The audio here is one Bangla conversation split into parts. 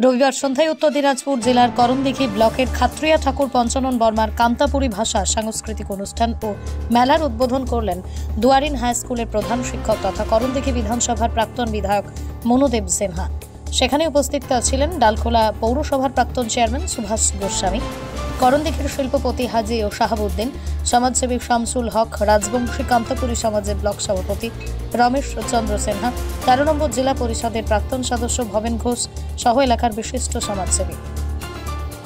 রবিবার সন্ধ্যায় উত্তর দিনাজপুর জেলার করণদিঘি ব্লকের খাত্রিয়া ঠাকুর পঞ্চানন বর্মার কান্তাপুরী ভাষা সাংস্কৃতিক অনুষ্ঠান ও মেলার উদ্বোধন করলেন দুয়ারিন হাই স্কুলের প্রধান শিক্ষক তথা করণদিঘি বিধানসভার প্রাক্তন বিধায়ক মনুদেব সিনহা। সেখানে উপস্থিত ছিলেন ডালখোলা পৌরসভার প্রাক্তন চেয়ারম্যান সুভাষ গোস্বামী, করণদিঘির শিল্পপতি হাজি ও শাহাবুদ্দিন, সমাজসেবী শামসুল হক, রাজবংশী কান্তাপুরী সমাজের ব্লক সভাপতি রমেশ চন্দ্র সিনহা, ১৩ নম্বর জেলা পরিষদের প্রাক্তন সদস্য ভবেন ঘোষ সহ এলাকার বিশিষ্ট সমাজসেবী।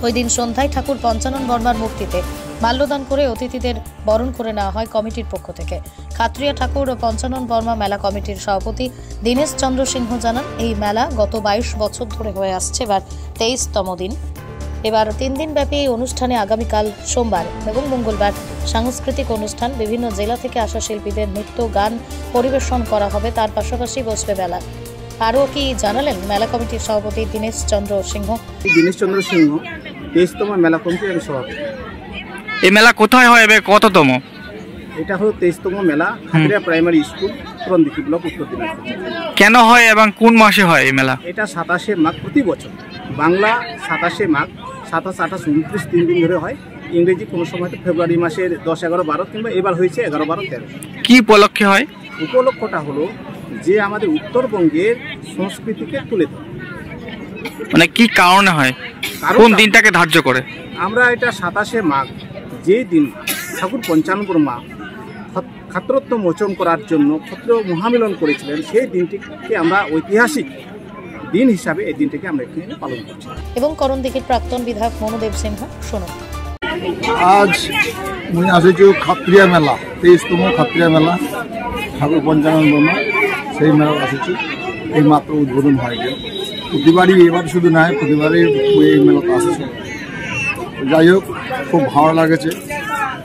ওই দিন সন্ধ্যায় ঠাকুর পঞ্চানন বর্মার মূর্তিতে মাল্যদান করে অতিথিদের বরণ করে নেওয়া হয় কমিটির পক্ষ থেকে। খাত্রিয়া ঠাকুর ও পঞ্চানন বর্মা মেলা কমিটির সভাপতি দীনেশ চন্দ্র সিংহ জানান, এই মেলা গত ২২ বছর ধরে হয়ে আসছে, এবার ২৩তম দিন। এবার ৩ দিন ব্যাপী এই অনুষ্ঠানে আগামীকাল সোমবার এবং মঙ্গলবার সাংস্কৃতিক অনুষ্ঠান, বিভিন্ন জেলা থেকে আসা শিল্পীদের নৃত্য গান পরিবেশন করা হবে, তার পাশাপাশি বসবে মেলা। আরও কি জানালেন মেলা কমিটির সভাপতি দীনেশ চন্দ্র সিংহ? দীনেশ চন্দ্র সিংহ ২৩তম মেলা কমিটির সভাপতি। এই মেলা কোথায় হয় এবং কততম? এটা হলো ২৩তম মেলা, খাত্রিয়া প্রাইমারি স্কুল, করণদিঘি ব্লক, উত্তর দিনাজপুর। কেন হয় এবং কোন মাসে হয় এই মেলা? এটা ২৭শে মাঘ প্রতি বছর, বাংলা ২৭শে মাঘ, ২৭, ২৮, ২৯, ৩ দিন ধরে হয়। ইংরেজি কোনো সময় ফেব্রুয়ারি মাসের ১০, ১১, ১২ কিংবা এবার হয়েছে ১১, ১২, ১৩। কি উপলক্ষে হয়? উপলক্ষটা হলো যে আমাদের উত্তরবঙ্গের সংস্কৃতিকে তুলে ধরে। মানে কি কারণে হয়, কোন দিনটাকে ধার্য করে? আমরা এটা ২৭শে মাঘ, যে দিন ঠাকুর পঞ্চানন বর্মা ক্ষত্রত্ব মোচন করার জন্য ক্ষত্র মহামিলন করেছিলেন, সেই দিনটিকে আমরা ঐতিহাসিক দিন হিসাবে এই দিনটিকে আমরা এখানে পালন করছি। এবং করণদিঘির প্রাক্তন বিধায়ক মনুদেব সিনহা শুনুন। আজ মুই আসিছু খাত্রিয়া মেলা, ২৩তম খাত্রিয়া মেলা ঠাকুর পঞ্চানন বর্মা, সেই মেলা আসিছু। এই মাত্র উদ্বোধন হয়ে গেল। প্রতিবারই এবার শুধু নয়, প্রতিবারই এই মেলাতে আসছে। যাই হোক, খুব ভালো লাগেছে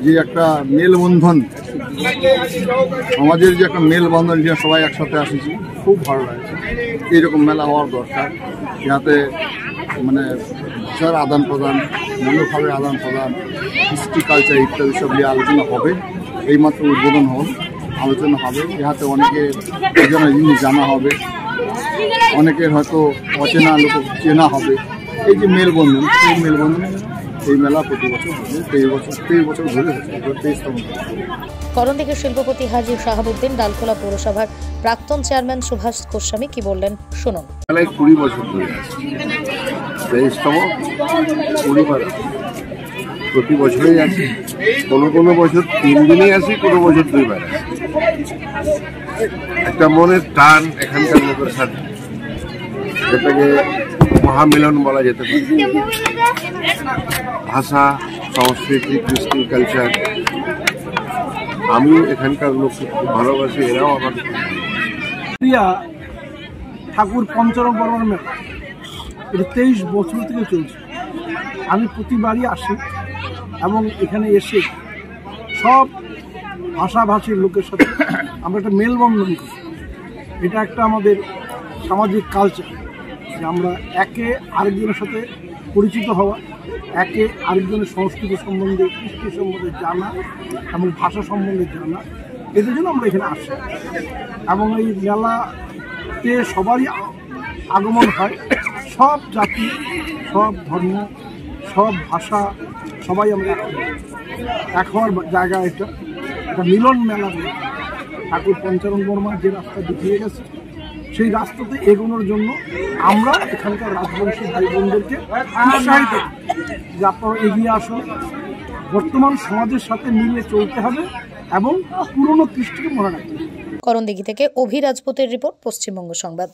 যে একটা মেলবন্ধন, সমাজের যে একটা মেলবন্ধন, যে সবাই একসাথে আসেছি, খুব ভালো লাগছে। এইরকম মেলা হওয়ার দরকার, যাতে মানে ভাষার আদান প্রদান, মনোভাবের আদান প্রদান, হিস্ট্রি কালচার ইত্যাদি সব নিয়ে আলোচনা হবে। এইমাত্র উদ্বোধন হল, আলোচনা হবে, যাতে অনেকে অজানা জিনিস জানা হবে, অনেকের হয়তো অচেনা লোক চেনা হবে। এই যে মেলবন্ধন, এই মেলবন্ধনে এই মেলা প্রতি বছর ধরে ২৩ বছর ধরে হচ্ছে। ২৩তম। করণদিঘির শিল্পপতি হাজি শাহাবুদ্দিন, ডালখোলা পৌরসভার প্রাক্তন চেয়ারম্যান সুভাষ গোস্বামী কি বললেন শুনুন। মেলায় ২০ বছর ধরে আছে, ২৩তম, ২০ প্রতি বছরই আছে। কোনো বছর ৩ দিনই আসি, কোনো বছর ২ বার আসি। একটা মনের টান এখানকার লোকের সাথে, যেটাকে মহামিলন বলা যেতে পারে। ভাষা, সংস্কৃতি, কৃষ্টি, কালচার, আমি এখানকার লোককে খুব ভালোবাসি, এরাও আমার। ঠাকুর পঞ্চানন বর্মার মেলা এটা ২৩ বছর থেকে চলছে। আমি প্রতিবারই আসি এবং এখানে এসে সব ভাষাভাষীর লোকের সাথে আমরা একটা মেলবন্ধন করি। এটা একটা আমাদের সামাজিক কালচার যে আমরা একে আরেকজনের সাথে পরিচিত হওয়া, একে আরেকজনের সংস্কৃতি সম্বন্ধে, কৃষ্টি সম্বন্ধে জানা এবং ভাষা সম্বন্ধে জানা, এদের জন্য আমরা এখানে আসি। এবং এই মেলাতে সবারই আগমন হয়, সব জাতি, সব ধর্ম, সব ভাষা, সবাই আমরা এক হওয়ার জায়গা। এটা একটা মিলন মেলা। ঠাকুর পঞ্চানন বর্মা যে রাস্তা দেখিয়ে গেছে, সেই রাস্তাতে এগোনোর জন্য আমরা এখানকার রাজবংশী ভাই বোনদেরকে উৎসাহিত যে আপনারা এগিয়ে আসুন, বর্তমান সমাজের সাথে মিলে চলতে হবে এবং পুরনো কৃষ্টিকে মনে রাখতে হবে। করণদিঘি থেকে অভি রাজপুতের রিপোর্ট, পশ্চিমবঙ্গ সংবাদ।